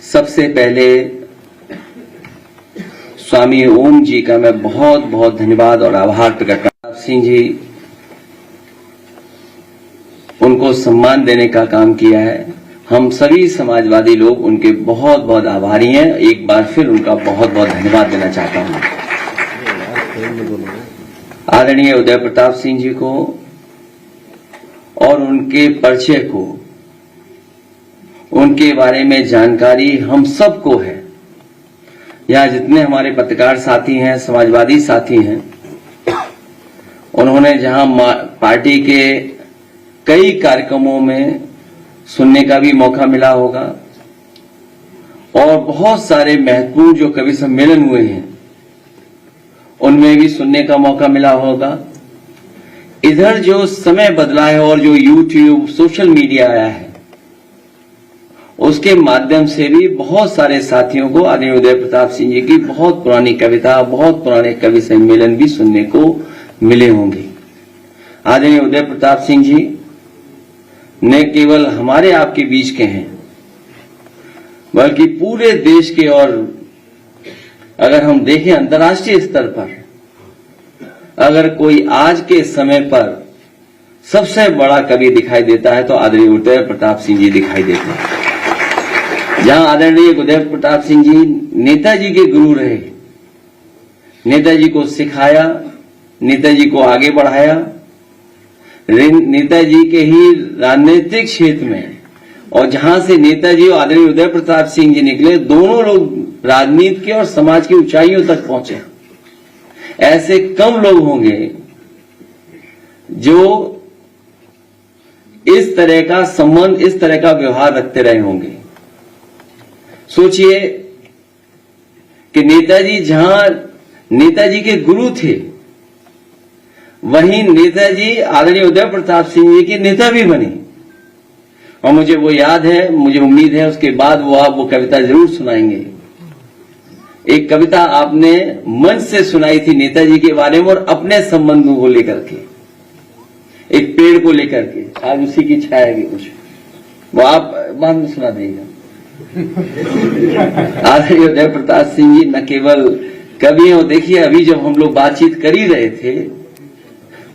सबसे पहले स्वामी ओम जी का मैं बहुत बहुत धन्यवाद और आभार प्रकट करता हूं। सिंह जी उनको सम्मान देने का काम किया है। हम सभी समाजवादी लोग उनके बहुत बहुत आभारी हैं। एक बार फिर उनका बहुत बहुत धन्यवाद देना चाहता हूं। आदरणीय उदय प्रताप सिंह जी को और उनके परिचय को, उनके बारे में जानकारी हम सबको है। यहां जितने हमारे पत्रकार साथी हैं, समाजवादी साथी हैं, उन्होंने जहां पार्टी के कई कार्यक्रमों में सुनने का भी मौका मिला होगा और बहुत सारे महत्वपूर्ण जो कवि सम्मेलन हुए हैं उनमें भी सुनने का मौका मिला होगा। इधर जो समय बदला है और जो यूट्यूब सोशल मीडिया आया है उसके माध्यम से भी बहुत सारे साथियों को आदरणीय उदय प्रताप सिंह जी की बहुत पुरानी कविता, बहुत पुराने कवि सम्मेलन भी सुनने को मिले होंगे। आदरणीय उदय प्रताप सिंह जी न केवल हमारे आपके बीच के हैं बल्कि पूरे देश के, और अगर हम देखें अंतर्राष्ट्रीय स्तर पर, अगर कोई आज के समय पर सबसे बड़ा कवि दिखाई देता है तो आदरणीय उदय प्रताप सिंह जी दिखाई देते हैं। जहां आदरणीय उदय प्रताप सिंह जी नेताजी के गुरु रहे, नेताजी को सिखाया, नेताजी को आगे बढ़ाया, नेताजी के ही राजनीतिक क्षेत्र में, और जहां से नेताजी और आदरणीय उदय प्रताप सिंह जी निकले, दोनों लोग राजनीति के और समाज की ऊंचाइयों तक पहुंचे। ऐसे कम लोग होंगे जो इस तरह का संबंध, इस तरह का व्यवहार रखते रहे होंगे। सोचिए कि नेताजी जहां नेताजी के गुरु थे, वहीं नेताजी आदरणीय उदय प्रताप सिंह जी के नेता भी बने। और मुझे वो याद है, मुझे उम्मीद है उसके बाद आप वो कविता जरूर सुनाएंगे। एक कविता आपने मंच से सुनाई थी नेताजी के बारे में और अपने संबंधों को लेकर के, एक पेड़ को लेकर के, आज उसी की छाया की कुछ, वो आप बाद में सुना देगा। आदरणीय उदय प्रताप सिंह जी न केवल कवि हैं, देखिए अभी जब हम लोग बातचीत कर ही रहे थे,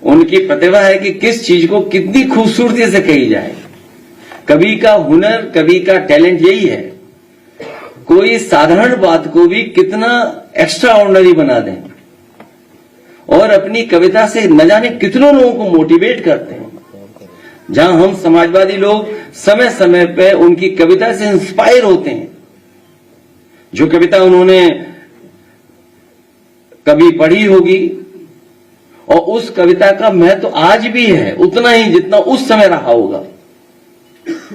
उनकी प्रतिभा है कि किस चीज को कितनी खूबसूरती से कही जाए। कवि का हुनर, कवि का टैलेंट यही है, कोई साधारण बात को भी कितना एक्स्ट्रा ऑर्डिनरी बना दें और अपनी कविता से न जाने कितनों लोगों को मोटिवेट करते हैं। जहां हम समाजवादी लोग समय समय पे उनकी कविता से इंस्पायर होते हैं। जो कविता उन्होंने कभी पढ़ी होगी और उस कविता का महत्व तो आज भी है उतना ही जितना उस समय रहा होगा।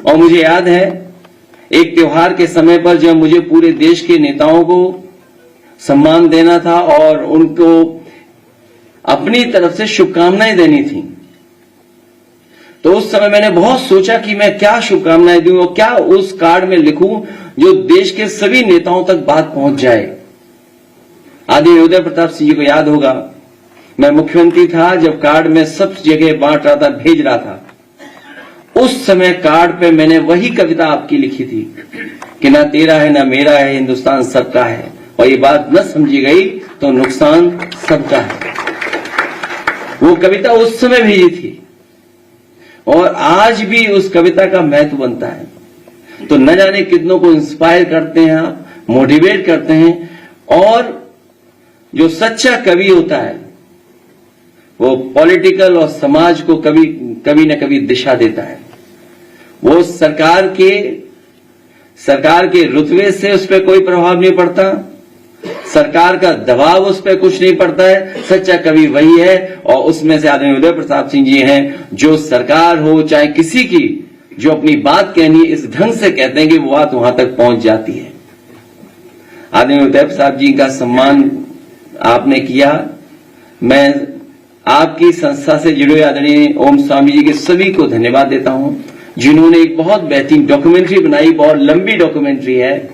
और मुझे याद है एक त्योहार के समय पर जब मुझे पूरे देश के नेताओं को सम्मान देना था और उनको अपनी तरफ से शुभकामनाएं देनी थी, तो उस समय मैंने बहुत सोचा कि मैं क्या शुभकामनाएं दूं और क्या उस कार्ड में लिखूं जो देश के सभी नेताओं तक बात पहुंच जाए। आदरणीय उदय प्रताप सिंह जी को याद होगा, मैं मुख्यमंत्री था जब कार्ड में सब जगह बांट रहा था, भेज रहा था। उस समय कार्ड पे मैंने वही कविता आपकी लिखी थी कि ना तेरा है ना मेरा है, हिंदुस्तान सबका है, और ये बात न समझी गई तो नुकसान सबका है। वो कविता उस समय भेजी थी और आज भी उस कविता का महत्व बनता है। तो न जाने कितनों को इंस्पायर करते हैं आप, मोटिवेट करते हैं। और जो सच्चा कवि होता है वो पॉलिटिकल और समाज को कभी न कभी दिशा देता है। वो सरकार के रुतबे से उस पर कोई प्रभाव नहीं पड़ता, सरकार का दबाव उस पर कुछ नहीं पड़ता है। सच्चा कवि वही है और उसमें से आदरणीय उदय प्रताप सिंह जी हैं जो सरकार हो चाहे किसी की, जो अपनी बात कहनी इस ढंग से कहते हैं कि वो बात वहां तक पहुंच जाती है। आदरणीय उदय प्रताप जी का सम्मान आपने किया। मैं आपकी संस्था से जुड़े आदरणीय ओम स्वामी जी के सभी को धन्यवाद देता हूं जिन्होंने एक बहुत बेहतरीन डॉक्यूमेंट्री बनाई, बहुत लंबी डॉक्यूमेंट्री है।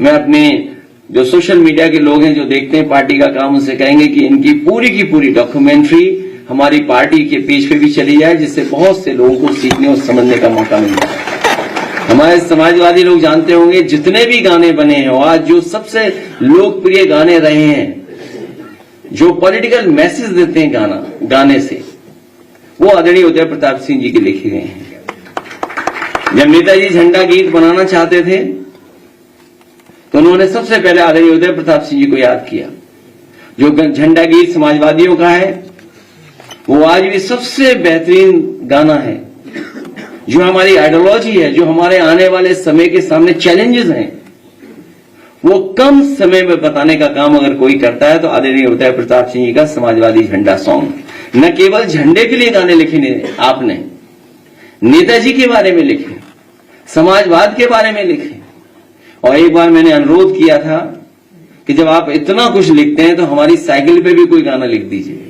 मैं अपने जो सोशल मीडिया के लोग हैं जो देखते हैं पार्टी का काम, उनसे कहेंगे कि इनकी पूरी की पूरी डॉक्यूमेंट्री हमारी पार्टी के पेज पे भी चली जाए, जिससे बहुत से लोगों को सीखने और समझने का मौका मिलता है। हमारे समाजवादी लोग जानते होंगे जितने भी गाने बने हैं आज जो सबसे लोकप्रिय गाने रहे हैं, जो पॉलिटिकल मैसेज देते हैं गाने से, वो आदरणीय उदय प्रताप सिंह जी के लिखे गए हैं। जब नेताजी झंडा गीत बनाना चाहते थे तो उन्होंने सबसे पहले आदरणीय उदय प्रताप सिंह जी को याद किया। जो झंडा गीत समाजवादियों का है वो आज भी सबसे बेहतरीन गाना है, जो हमारी आइडियोलॉजी है, जो हमारे आने वाले समय के सामने चैलेंजेस हैं, वो कम समय में बताने का काम अगर कोई करता है तो आदरणीय उदय प्रताप सिंह जी का समाजवादी झंडा सॉन्ग। न केवल झंडे के लिए गाने लिखे आपने, नेताजी के बारे में लिखे, समाजवाद के बारे में लिखे। और एक बार मैंने अनुरोध किया था कि जब आप इतना कुछ लिखते हैं तो हमारी साइकिल पे भी कोई गाना लिख दीजिए।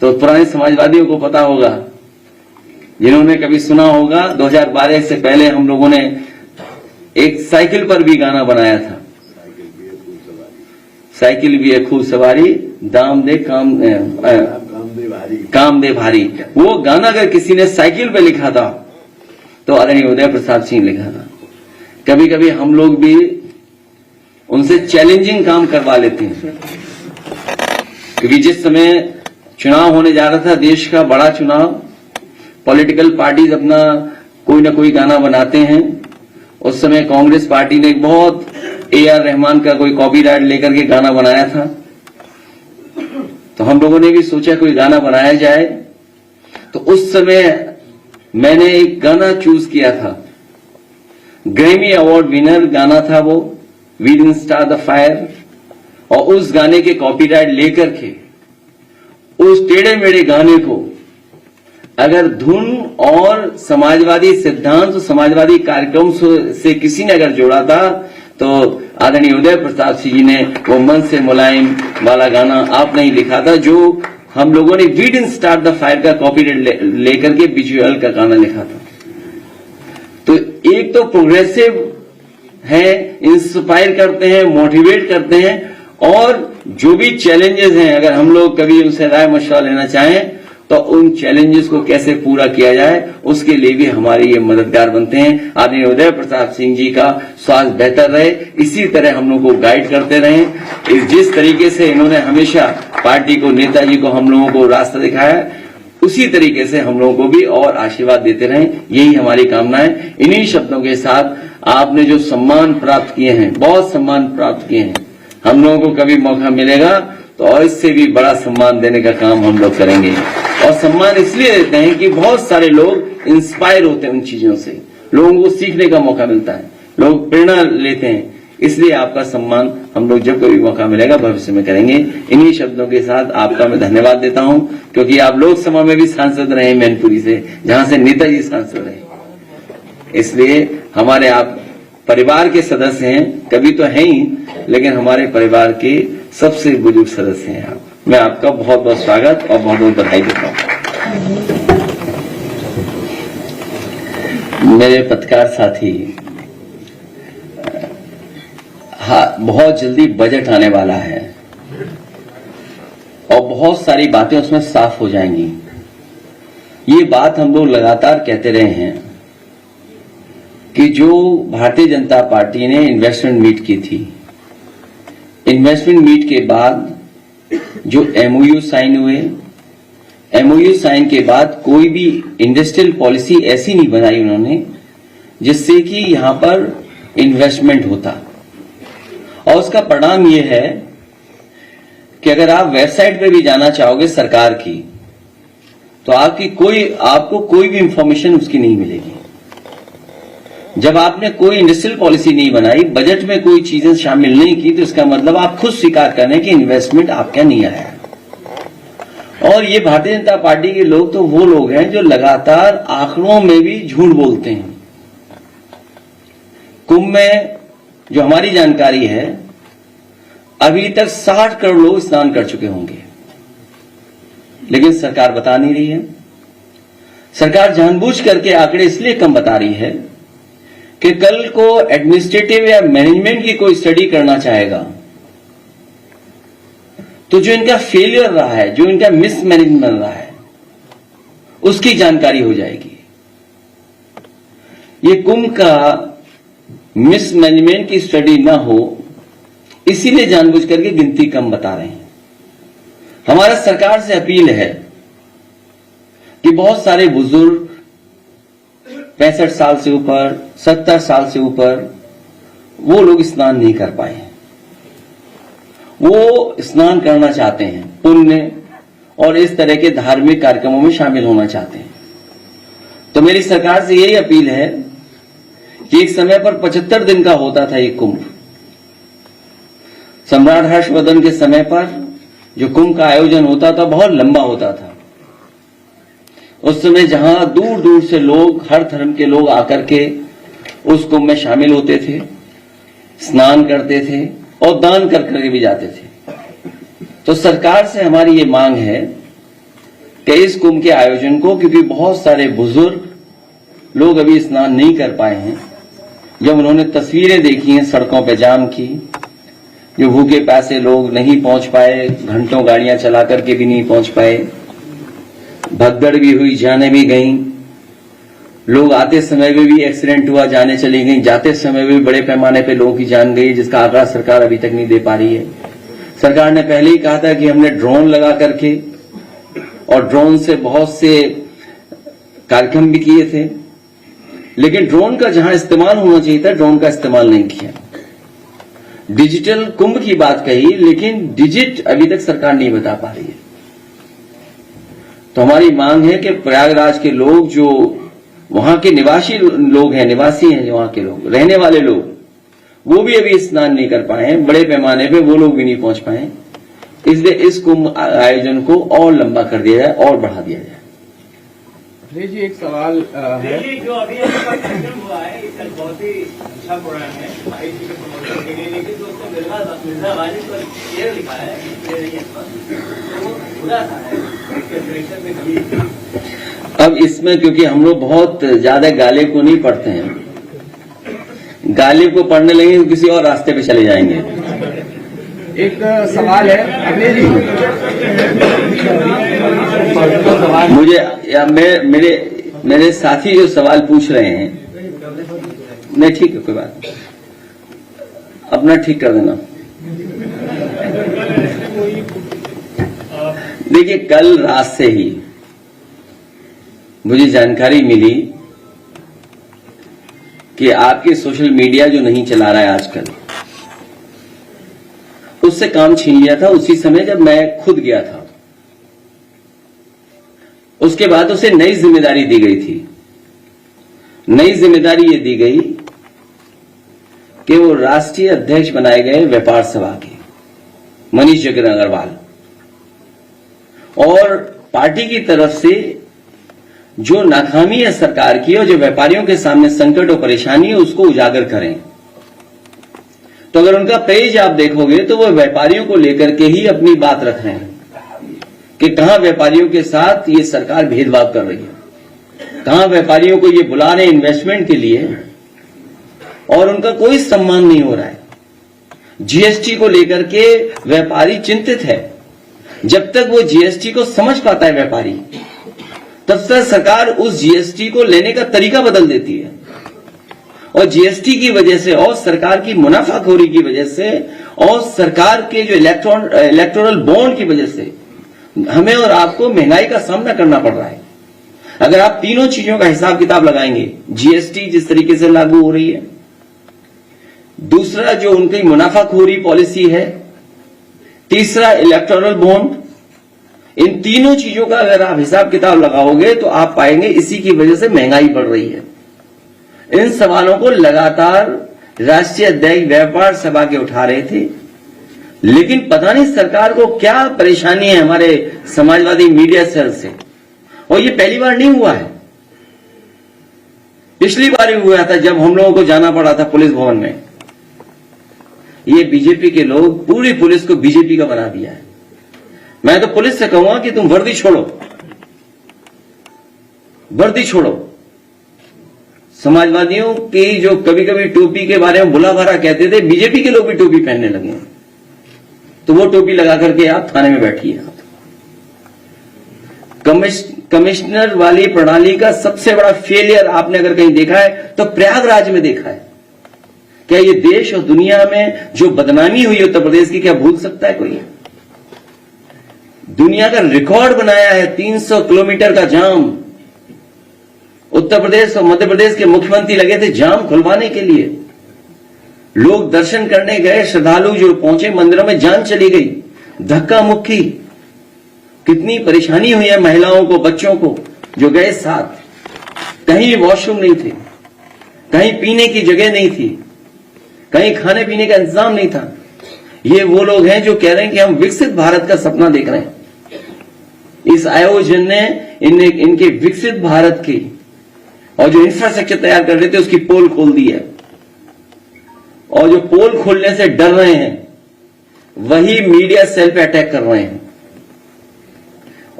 तो पुराने समाजवादियों को पता होगा, जिन्होंने कभी सुना होगा, 2012 से पहले हम लोगों ने एक साइकिल पर भी गाना बनाया था। साइकिल भी है खूब सवारी, दाम दे काम दे भारी। वो गाना अगर किसी ने साइकिल पे लिखा था तो आदरणीय उदय प्रताप सिंह लिखा था। कभी कभी हम लोग भी उनसे चैलेंजिंग काम करवा लेते हैं, क्योंकि जिस समय चुनाव होने जा रहा था, देश का बड़ा चुनाव, पॉलिटिकल पार्टीज अपना कोई ना कोई गाना बनाते हैं। उस समय कांग्रेस पार्टी ने एक बहुत AR रहमान का कोई कॉपीराइट लेकर के गाना बनाया था, तो हम लोगों ने भी सोचा कोई गाना बनाया जाए। तो उस समय मैंने एक गाना चूज किया था, ग्रैमी अवार्ड विनर गाना था वो, we didn't start the fire. और उस गाने के कॉपीराइट लेकर के उस टेढ़े मेढ़े गाने को अगर धुन और समाजवादी सिद्धांत, समाजवादी कार्यक्रम से किसी ने अगर जोड़ा था तो आदरणीय उदय प्रताप सिंह जी ने वो मन से मुलायम वाला गाना आपने ही लिखा था, जो हम लोगों ने we didn't start the fire का कॉपीराइट लेकर के विजुअल का गाना लिखा था। तो एक तो प्रोग्रेसिव है, इंस्पायर करते हैं, मोटिवेट करते हैं, और जो भी चैलेंजेस हैं अगर हम लोग कभी उनसे राय मशवरा लेना चाहें तो उन चैलेंजेस को कैसे पूरा किया जाए उसके लिए भी हमारे ये मददगार बनते हैं। आदरणीय उदय प्रताप सिंह जी का स्वास्थ्य बेहतर रहे, इसी तरह हम लोग को गाइड करते रहें। जिस तरीके से इन्होंने हमेशा पार्टी को, नेताजी को, हम लोगों को रास्ता दिखाया, उसी तरीके से हम लोगों को भी और आशीर्वाद देते रहें, यही हमारी कामना है। इन्हीं शब्दों के साथ आपने जो सम्मान प्राप्त किए हैं, बहुत सम्मान प्राप्त किए हैं, हम लोगों को कभी मौका मिलेगा तो और इससे भी बड़ा सम्मान देने का काम हम लोग करेंगे। और सम्मान इसलिए देते हैं कि बहुत सारे लोग इंस्पायर होते हैं उन चीजों से, लोगों को सीखने का मौका मिलता है, लोग प्रेरणा लेते हैं, इसलिए आपका सम्मान हम लोग जब कभी मौका मिलेगा भविष्य में करेंगे। इन्हीं शब्दों के साथ आपका मैं धन्यवाद देता हूं, क्योंकि आप लोकसभा में भी सांसद रहे मैनपुरी से, जहां से नेताजी सांसद रहे, इसलिए हमारे आप परिवार के सदस्य हैं, कभी तो हैं ही, लेकिन हमारे परिवार के सबसे बुजुर्ग सदस्य हैं आप। मैं आपका बहुत बहुत स्वागत और बहुत बहुत बधाई देता हूं। मेरे पत्रकार साथी, हाँ, बहुत जल्दी बजट आने वाला है और बहुत सारी बातें उसमें साफ हो जाएंगी। ये बात हम लोग लगातार कहते रहे हैं कि जो भारतीय जनता पार्टी ने इन्वेस्टमेंट मीट की थी, इन्वेस्टमेंट मीट के बाद जो MOU साइन हुए, MOU साइन के बाद कोई भी इंडस्ट्रियल पॉलिसी ऐसी नहीं बनाई उन्होंने जिससे कि यहां पर इन्वेस्टमेंट होता। और उसका परिणाम यह है कि अगर आप वेबसाइट पे भी जाना चाहोगे सरकार की तो आपको कोई भी इंफॉर्मेशन उसकी नहीं मिलेगी। जब आपने कोई इंडस्ट्रियल पॉलिसी नहीं बनाई, बजट में कोई चीजें शामिल नहीं की, तो इसका मतलब आप खुद स्वीकार करें कि इन्वेस्टमेंट आपका नहीं आया। और ये भारतीय जनता पार्टी के लोग तो वो लोग हैं जो लगातार आंकड़ों में भी झूठ बोलते हैं। कुंभ में जो हमारी जानकारी है, अभी तक 60 करोड़ लोग स्नान कर चुके होंगे, लेकिन सरकार बता नहीं रही है। सरकार जानबूझ करके आंकड़े इसलिए कम बता रही है कि कल को एडमिनिस्ट्रेटिव या मैनेजमेंट की कोई स्टडी करना चाहेगा तो जो इनका फेलियर रहा है, जो इनका मिसमैनेजमेंट रहा है, उसकी जानकारी हो जाएगी। ये कुंभ का मिसमैनेजमेंट की स्टडी ना हो, इसीलिए जानबूझ करके गिनती कम बता रहे हैं। हमारा सरकार से अपील है कि बहुत सारे बुजुर्ग 65 साल से ऊपर, 70 साल से ऊपर, वो लोग स्नान नहीं कर पाए। वो स्नान करना चाहते हैं, पुण्य और इस तरह के धार्मिक कार्यक्रमों में शामिल होना चाहते हैं। तो मेरी सरकार से यही अपील है कि एक समय पर 75 दिन का होता था ये कुंभ। सम्राट हर्षवर्धन के समय पर जो कुंभ का आयोजन होता था बहुत लंबा होता था। उस समय जहां दूर दूर से लोग, हर धर्म के लोग आकर के उस कुंभ में शामिल होते थे, स्नान करते थे और दान कर करके भी जाते थे। तो सरकार से हमारी ये मांग है कि इस कुंभ के आयोजन को, क्योंकि बहुत सारे बुजुर्ग लोग अभी स्नान नहीं कर पाए हैं, जब उन्होंने तस्वीरें देखी हैं सड़कों पे जाम की, जो भूखे प्यासे लोग नहीं पहुंच पाए, घंटों गाड़ियां चला करके भी नहीं पहुंच पाए, भगदड़ भी हुई, जाने भी गई, लोग आते समय में भी एक्सीडेंट हुआ, जाने चली गई, जाते समय भी बड़े पैमाने पे लोगों की जान गई, जिसका आंकड़ा सरकार अभी तक नहीं दे पा रही है। सरकार ने पहले ही कहा था कि हमने ड्रोन लगा करके, और ड्रोन से बहुत से कार्यक्रम भी किए थे, लेकिन ड्रोन का जहां इस्तेमाल होना चाहिए था, ड्रोन का इस्तेमाल नहीं किया। डिजिटल कुंभ की बात कही, लेकिन डिजिट अभी तक सरकार नहीं बता पा रही है। तो हमारी मांग है कि प्रयागराज के लोग, जो वहां के निवासी लोग हैं, निवासी हैं जो वहां के लोग, रहने वाले लोग, वो भी अभी स्नान नहीं कर पाए हैं, बड़े पैमाने पे वो लोग भी नहीं पहुंच पाए। इसलिए इस कुंभ आयोजन को और लंबा कर दिया जाए और बढ़ा दिया जाए। जी एक सवाल है, जो अभी कार्यक्रम हुआ है, इसका बहुत ही अच्छा प्रोग्राम है आईटी के प्रमोशन के लिए, लेकिन जो उसका मिर्जा वाले पर शेयर लिखा है, तो वो बुरा था उसके प्रेशर में कभी। अब इसमें क्योंकि हम लोग बहुत ज्यादा गाले को नहीं पढ़ते हैं, गाले को पढ़ने लगे तो किसी और रास्ते पे चले जाएंगे। एक सवाल है अग्नि जी, मुझे या मेरे साथी जो सवाल पूछ रहे हैं, नहीं ठीक है, कोई बात नहीं, अपना ठीक कर देना। देखिए, कल रात से ही मुझे जानकारी मिली कि आपके सोशल मीडिया जो नहीं चला रहा है आजकल, उससे काम छीन लिया था उसी समय जब मैं खुद गया था। उसके बाद उसे नई जिम्मेदारी दी गई थी। नई जिम्मेदारी ये दी गई कि वो राष्ट्रीय अध्यक्ष बनाए गए व्यापार सभा के, मनीष जगन अग्रवाल, और पार्टी की तरफ से जो नाकामी है सरकार की और जो व्यापारियों के सामने संकट और परेशानी है, उसको उजागर करें। तो अगर उनका पेज आप देखोगे तो वो व्यापारियों को लेकर के ही अपनी बात रख रहे हैं कि कहां व्यापारियों के साथ ये सरकार भेदभाव कर रही है, कहां व्यापारियों को ये बुला रहे इन्वेस्टमेंट के लिए और उनका कोई सम्मान नहीं हो रहा है। जीएसटी को लेकर के व्यापारी चिंतित है। जब तक वो जीएसटी को समझ पाता है व्यापारी, तब तक सरकार उस जीएसटी को लेने का तरीका बदल देती है, और जीएसटी की वजह से और सरकार की मुनाफाखोरी की वजह से और सरकार के जो इलेक्टोरल बॉन्ड की वजह से हमें और आपको महंगाई का सामना करना पड़ रहा है। अगर आप तीनों चीजों का हिसाब किताब लगाएंगे, जीएसटी जिस तरीके से लागू हो रही है, दूसरा जो उनकी मुनाफाखोरी पॉलिसी है, तीसरा इलेक्टोरल बॉन्ड, इन तीनों चीजों का अगर आप हिसाब किताब लगाओगे तो आप पाएंगे इसी की वजह से महंगाई बढ़ रही है। इन सवालों को लगातार राष्ट्रीय अध्यक्ष व्यापार सभा के उठा रहे थे, लेकिन पता नहीं सरकार को क्या परेशानी है हमारे समाजवादी मीडिया सेल से। और ये पहली बार नहीं हुआ है, पिछली बार ही हुआ था जब हम लोगों को जाना पड़ा था पुलिस भवन में। ये बीजेपी के लोग पूरी पुलिस को बीजेपी का बना दिया है। मैं तो पुलिस से कहूंगा कि तुम वर्दी छोड़ो, वर्दी छोड़ो। समाजवादियों की जो कभी कभी टोपी के बारे में बुला भरा कहते थे, बीजेपी के लोग भी टोपी पहनने लगे हैं। तो वो टोपी लगा करके आप थाने में बैठिए। कमिश्नर वाली प्रणाली का सबसे बड़ा फेलियर आपने अगर कहीं देखा है तो प्रयागराज में देखा है। क्या ये देश और दुनिया में जो बदनामी हुई उत्तर प्रदेश की, क्या भूल सकता है कोई? दुनिया का रिकॉर्ड बनाया है 300 किलोमीटर का जाम। उत्तर प्रदेश और मध्य प्रदेश के मुख्यमंत्री लगे थे जाम खुलवाने के लिए। लोग दर्शन करने गए, श्रद्धालु जो पहुंचे मंदिरों में जान चली गई, धक्का मुक्की, कितनी परेशानी हुई है महिलाओं को, बच्चों को जो गए साथ। कहीं वॉशरूम नहीं थे, कहीं पीने की जगह नहीं थी, कहीं खाने पीने का इंतजाम नहीं था। ये वो लोग हैं जो कह रहे हैं कि हम विकसित भारत का सपना देख रहे हैं। इस आयोजन ने इनके विकसित भारत की और जो इंफ्रास्ट्रक्चर तैयार कर रहे थे उसकी पोल खोल दी है। और जो पोल खोलने से डर रहे हैं वही मीडिया सेल पे अटैक कर रहे हैं।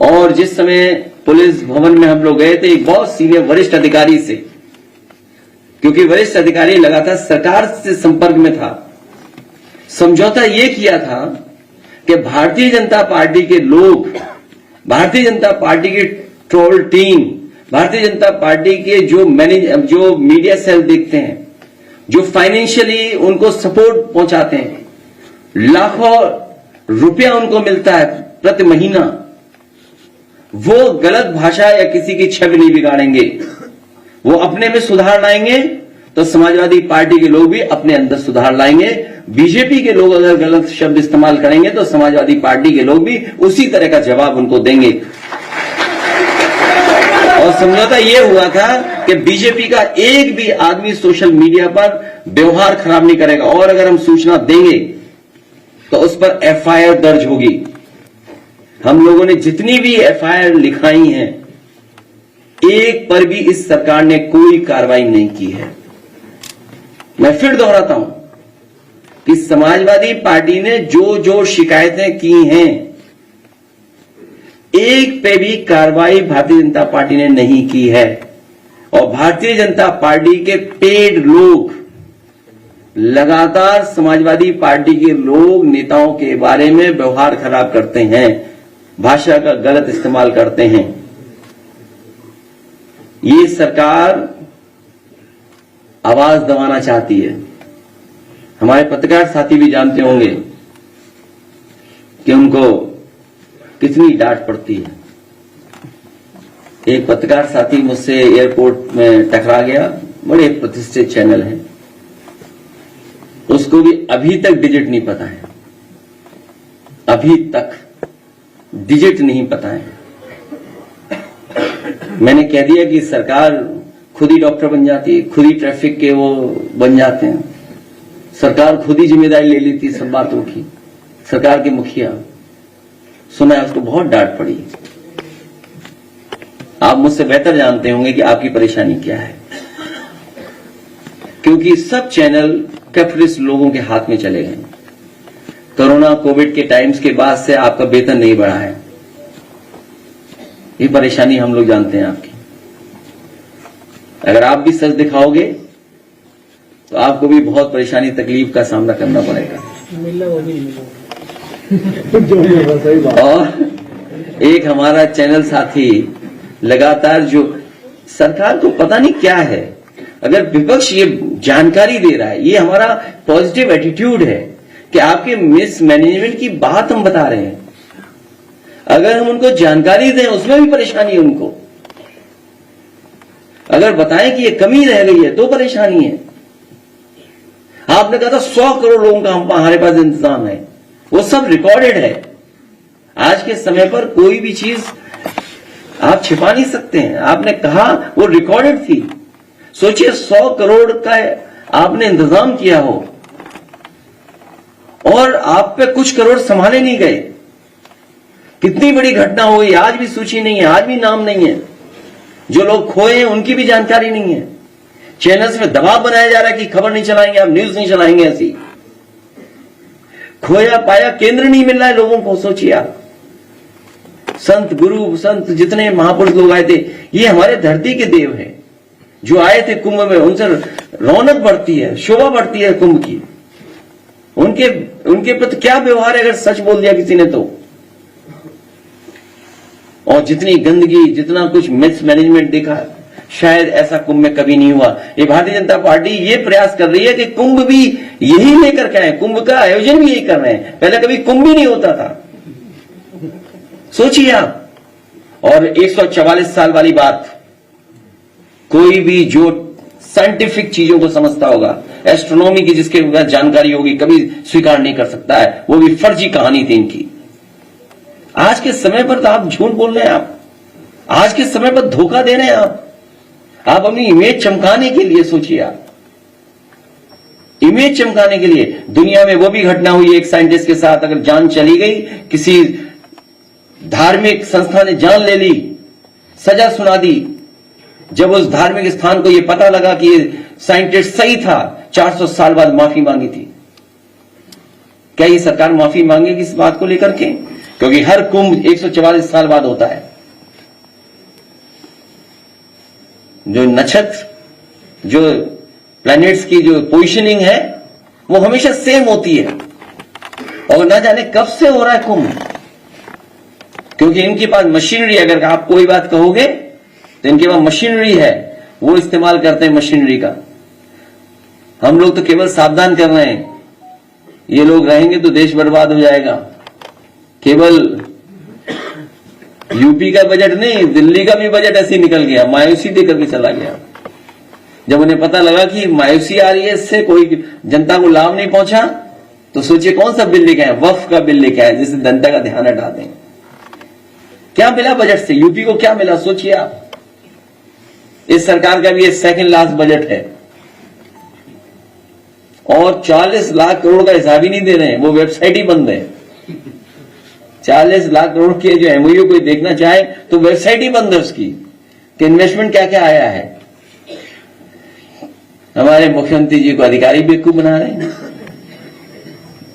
और जिस समय पुलिस भवन में हम लोग गए थे एक बहुत सीनियर वरिष्ठ अधिकारी से, क्योंकि वरिष्ठ अधिकारी लगातार सरकार से संपर्क में था, समझौता यह किया था कि भारतीय जनता पार्टी के लोग, भारतीय जनता पार्टी की troll team, Bharatiya Janata party के जो मीडिया सेल देखते हैं, जो फाइनेंशियली उनको सपोर्ट पहुंचाते हैं, लाखों रुपया उनको मिलता है प्रति महीना, वो गलत भाषा या किसी की छवि नहीं बिगाड़ेंगे। वो अपने में सुधार लाएंगे तो समाजवादी पार्टी के लोग भी अपने अंदर सुधार लाएंगे। बीजेपी के लोग अगर गलत शब्द इस्तेमाल करेंगे तो समाजवादी पार्टी के लोग भी उसी तरह का जवाब उनको देंगे। और समझौता यह हुआ था कि बीजेपी का एक भी आदमी सोशल मीडिया पर व्यवहार खराब नहीं करेगा, और अगर हम सूचना देंगे तो उस पर एफआईआर दर्ज होगी। हम लोगों ने जितनी भी एफआईआर लिखाई हैं, एक पर भी इस सरकार ने कोई कार्रवाई नहीं की है। मैं फिर दोहराता हूं कि समाजवादी पार्टी ने जो जो शिकायतें की हैं, एक पे भी कार्रवाई भारतीय जनता पार्टी ने नहीं की है। और भारतीय जनता पार्टी के पेड लोग लगातार समाजवादी पार्टी के लोग नेताओं के बारे में व्यवहार खराब करते हैं, भाषा का गलत इस्तेमाल करते हैं। ये सरकार आवाज दबाना चाहती है। हमारे पत्रकार साथी भी जानते होंगे कि उनको कितनी डांट पड़ती है। एक पत्रकार साथी मुझसे एयरपोर्ट में टकरा गया, बड़े प्रतिष्ठित चैनल है, उसको भी अभी तक डिजिट नहीं पता है, अभी तक डिजिट नहीं पता है। मैंने कह दिया कि सरकार खुद ही डॉक्टर बन जाती है, खुद ही ट्रैफिक के वो बन जाते हैं, सरकार खुद ही जिम्मेदारी ले लेती सब बातों की। सरकार के मुखिया सुना है, उसको बहुत डांट पड़ी। आप मुझसे बेहतर जानते होंगे कि आपकी परेशानी क्या है, क्योंकि सब चैनल कैपिटलिस्ट लोगों के हाथ में चले गए। कोरोना कोविड के टाइम्स के बाद से आपका वेतन नहीं बढ़ा है। ये परेशानी हम लोग जानते हैं आपकी। अगर आप भी सच दिखाओगे तो आपको भी बहुत परेशानी तकलीफ का सामना करना पड़ेगा। और एक हमारा चैनल साथी लगातार जो सरकार को पता नहीं क्या है, अगर विपक्ष ये जानकारी दे रहा है, ये हमारा पॉजिटिव एटीट्यूड है कि आपके मिसमैनेजमेंट की बात हम बता रहे हैं। अगर हम उनको जानकारी दें उसमें भी परेशानी है उनको। अगर बताएं कि ये कमी रह गई है तो परेशानी है। आपने कहा था 100 करोड़ लोगों का हमारे पास इंतजाम है, वो सब रिकॉर्डेड है। आज के समय पर कोई भी चीज आप छिपा नहीं सकते हैं। आपने कहा वो रिकॉर्डेड थी। सोचिए 100 करोड़ का आपने इंतजाम किया हो और आप पे कुछ करोड़ संभाले नहीं गए। कितनी बड़ी घटना हो गई। आज भी सूची नहीं है, आज भी नाम नहीं है। जो लोग खोए हैं उनकी भी जानकारी नहीं है। चैनल्स में दबाव बनाया जा रहा है कि खबर नहीं चलाएंगे, आप न्यूज नहीं चलाएंगे। ऐसी खोया पाया केंद्र नहीं मिल रहा है लोगों को। सोचिए आप, संत गुरु संत जितने महापुरुष लोग आए थे, ये हमारे धरती के देव हैं जो आए थे कुंभ में। उनसे रौनक बढ़ती है, शोभा बढ़ती है कुंभ की। उनके प्रति क्या व्यवहार है अगर सच बोल दिया किसी ने तो। और जितनी गंदगी, जितना कुछ मिस मैनेजमेंट देखा, शायद ऐसा कुंभ में कभी नहीं हुआ। ये भारतीय जनता पार्टी ये प्रयास कर रही है कि कुंभ भी यही लेकर के आए, कुंभ का आयोजन भी यही कर रहे हैं। पहले कभी कुंभ ही नहीं होता था, सोचिए आप। और 144 साल वाली बात, कोई भी जो साइंटिफिक चीजों को समझता होगा, एस्ट्रोनॉमी की जिसके पास जानकारी होगी, कभी स्वीकार नहीं कर सकता है। वो भी फर्जी कहानी थी इनकी। आज के समय पर तो आप झूठ बोल रहे हैं, आप आज के समय पर धोखा दे रहे हैं। आप अपनी इमेज चमकाने के लिए सोचिए, आप इमेज चमकाने के लिए। दुनिया में वो भी घटना हुई एक साइंटिस्ट के साथ, अगर जान चली गई, किसी धार्मिक संस्था ने जान ले ली, सजा सुना दी। जब उस धार्मिक स्थान को यह पता लगा कि ये साइंटिस्ट सही था, 400 साल बाद माफी मांगी थी। क्या ये सरकार माफी मांगेगी इस बात को लेकर के? क्योंकि हर कुंभ 144 साल बाद होता है। जो नक्षत्र, जो प्लैनेट्स की जो पोजीशनिंग है, वो हमेशा सेम होती है। और ना जाने कब से हो रहा है कुंभ, क्योंकि इनके पास मशीनरी, अगर आप कोई बात कहोगे तो इनके पास मशीनरी है, वो इस्तेमाल करते हैं मशीनरी का। हम लोग तो केवल सावधान कर रहे हैं, ये लोग रहेंगे तो देश बर्बाद हो जाएगा। केवल यूपी का बजट नहीं, दिल्ली का भी बजट ऐसे निकल गया, मायूसी देकर के चला गया। जब उन्हें पता लगा कि मायूसी आ रही है, इससे कोई जनता को लाभ नहीं पहुंचा, तो सोचिए कौन सा बिल लेके आए, वक्फ का बिल लेके आए, जिससे जनता का ध्यान हटा दें। क्या मिला बजट से? यूपी को क्या मिला, सोचिए आप। इस सरकार का भी ये सेकंड लास्ट बजट है, और 40 लाख करोड़ का हिसाब ही नहीं दे रहे हैं, वो वेबसाइट ही बंद है। 40 लाख करोड़ के जो एमओयू कोई देखना चाहे तो वेबसाइट ही बंद है उसकी, कि इन्वेस्टमेंट क्या क्या आया है। हमारे मुख्यमंत्री जी को अधिकारी बेवकूफ बना रहे हैं,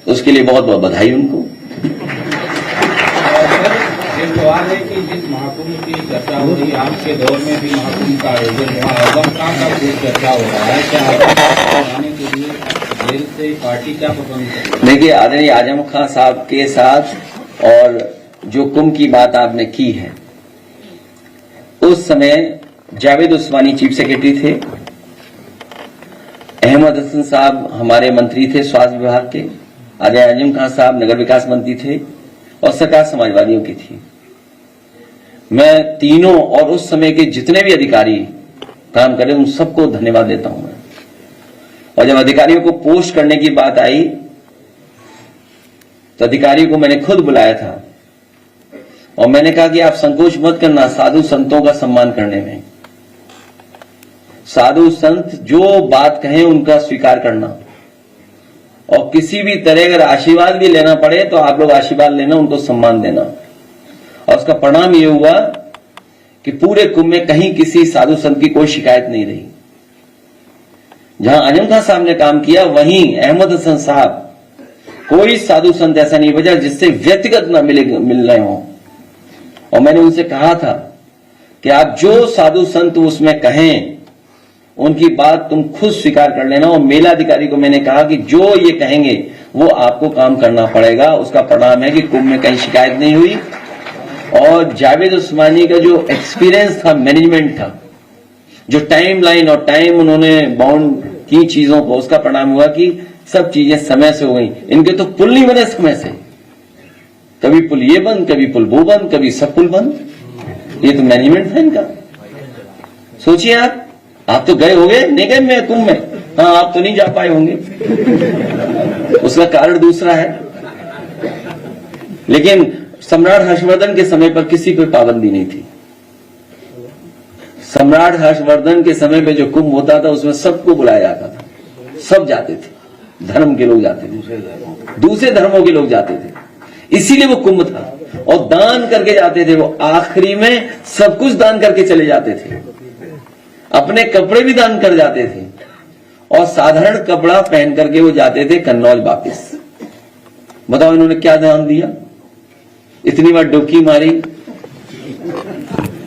उसके लिए बहुत बहुत बधाई उनको। एक सवाल है कि जिस महाकुंभ की चर्चा हो रही है, आज के दौर में भी महाकुंभ का आयोजन हुआ है, अब कहाँ का खूब चर्चा हो रहा है, क्या आने के लिए जेल से पार्टी क्या पसंद है? देखिए, आदरणीय आजम खान साहब के साथ और जो कुंभ की बात आपने की है, उस समय जावेद उस्मानी चीफ सेक्रेटरी थे, अहमद हसन साहब हमारे मंत्री थे स्वास्थ्य विभाग के, आदरणीय आजम खान साहब नगर विकास मंत्री थे, और सरकार समाजवादियों की थी। मैं तीनों और उस समय के जितने भी अधिकारी काम करे उन सबको धन्यवाद देता हूं मैं। और जब अधिकारियों को पोस्ट करने की बात आई तो अधिकारियों को मैंने खुद बुलाया था और मैंने कहा कि आप संकोच मत करना साधु संतों का सम्मान करने में। साधु संत जो बात कहें उनका स्वीकार करना, और किसी भी तरह अगर आशीर्वाद भी लेना पड़े तो आप लोग आशीर्वाद लेना, उनको सम्मान देना। और उसका परिणाम ये हुआ कि पूरे कुंभ में कहीं किसी साधु संत की कोई शिकायत नहीं रही। जहां आजम खान साहब ने काम किया, वहीं अहमद हसन साहब, कोई साधु संत ऐसा नहीं बचा जिससे व्यक्तिगत न मिल रहे हों। और मैंने उनसे कहा था कि आप जो साधु संत उसमें कहें उनकी बात तुम खुद स्वीकार कर लेना। और मेला अधिकारी को मैंने कहा कि जो ये कहेंगे वो आपको काम करना पड़ेगा। उसका परिणाम है कि कुंभ में कहीं शिकायत नहीं हुई। और जावेद उस्मानी का जो एक्सपीरियंस था, मैनेजमेंट था, जो टाइम लाइन और टाइम उन्होंने बाउंड की चीजों को, उसका परिणाम हुआ कि सब चीजें समय से हो गई। इनके तो पुल नहीं बने समय से, कभी पुल ये बंद, कभी पुल वो बंद, कभी सब पुल बंद। ये तो मैनेजमेंट था इनका। सोचिए आप तो गए होंगे, नहीं गए मैं कुंभ में? हाँ, आप तो नहीं जा पाए होंगे, उसका कारण दूसरा है। लेकिन सम्राट हर्षवर्धन के समय पर किसी कोई पाबंदी नहीं थी। सम्राट हर्षवर्धन के समय पे जो कुंभ होता था उसमें सबको बुलाया जाता था, सब जाते थे, धर्म के लोग जाते थे, दूसरे धर्मों के लोग जाते थे, इसीलिए वो कुंभ था। और दान करके जाते थे, वो आखिरी में सब कुछ दान करके चले जाते थे, अपने कपड़े भी दान कर जाते थे, और साधारण कपड़ा पहन करके वो जाते थे कन्नौज वापिस। बताओ इन्होंने क्या दान दिया? इतनी बार डुबकी मारी।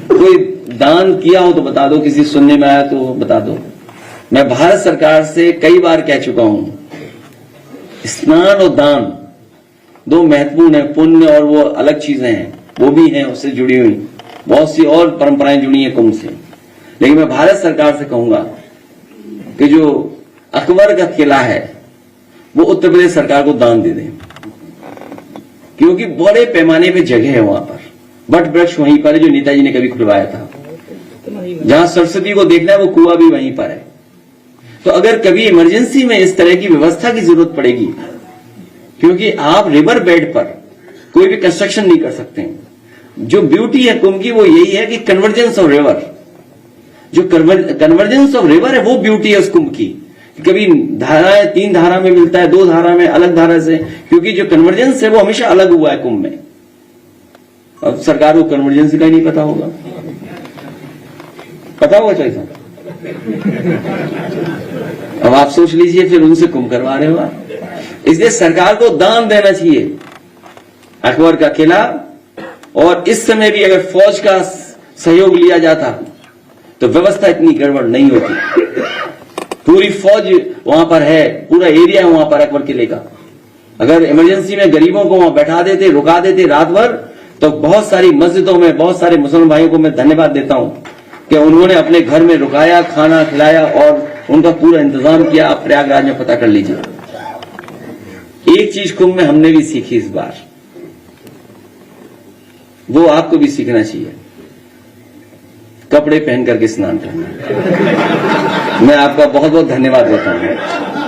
कोई दान किया हो तो बता दो, किसी सुनने में आया तो बता दो। मैं भारत सरकार से कई बार कह चुका हूं, स्नान और दान दो महत्वपूर्ण है। पुण्य और वो अलग चीजें हैं, वो भी हैं उससे जुड़ी हुई। बहुत सी और परंपराएं जुड़ी हैं कुंभ से, लेकिन मैं भारत सरकार से कहूंगा कि जो अकबर का किला है वो उत्तर प्रदेश सरकार को दान दे दें, क्योंकि बड़े पैमाने पे जगह है वहां पर। बट वृक्ष वहीं पर है जो नेताजी ने कभी खुलवाया था। जहां सरस्वती को देखना है वो कुआं भी वहीं पर है। तो अगर कभी इमरजेंसी में इस तरह की व्यवस्था की जरूरत पड़ेगी, क्योंकि आप रिवर बेड पर कोई भी कंस्ट्रक्शन नहीं कर सकते हैं। जो ब्यूटी है कुंभ की वो यही है कि कन्वर्जेंस ऑफ रिवर, जो कन्वर्जेंस ऑफ रिवर है वो ब्यूटी है उस कुंभ की। कभी धाराएं 3 धारा में मिलता है, 2 धारा में, अलग धारा से, क्योंकि जो कन्वर्जेंस है वो हमेशा अलग हुआ है कुंभ में। अब सरकार को कन्वर्जेंस का ही नहीं पता होगा, पता होगा चाहिए साहब। अब आप सोच लीजिए फिर उनसे कुंभ करवा रहे हो आप। इसलिए सरकार को दान देना चाहिए अकबर का किला, और इस समय भी अगर फौज का सहयोग लिया जाता तो व्यवस्था इतनी गड़बड़ नहीं होती। पूरी फौज वहां पर है, पूरा एरिया वहां पर अकबर किले का। अगर इमरजेंसी में गरीबों को वहां बैठा देते, रुका देते रात भर, तो बहुत सारी मस्जिदों में बहुत सारे मुसलमान भाइयों को मैं धन्यवाद देता हूं कि उन्होंने अपने घर में रुकाया, खाना खिलाया और उनका पूरा इंतजाम किया। आप प्रयागराज में पता कर लीजिए। एक चीज कुंभ में हमने भी सीखी इस बार, वो आपको भी सीखना चाहिए, कपड़े पहन करके स्नान करना। मैं आपका बहुत बहुत धन्यवाद देता हूं।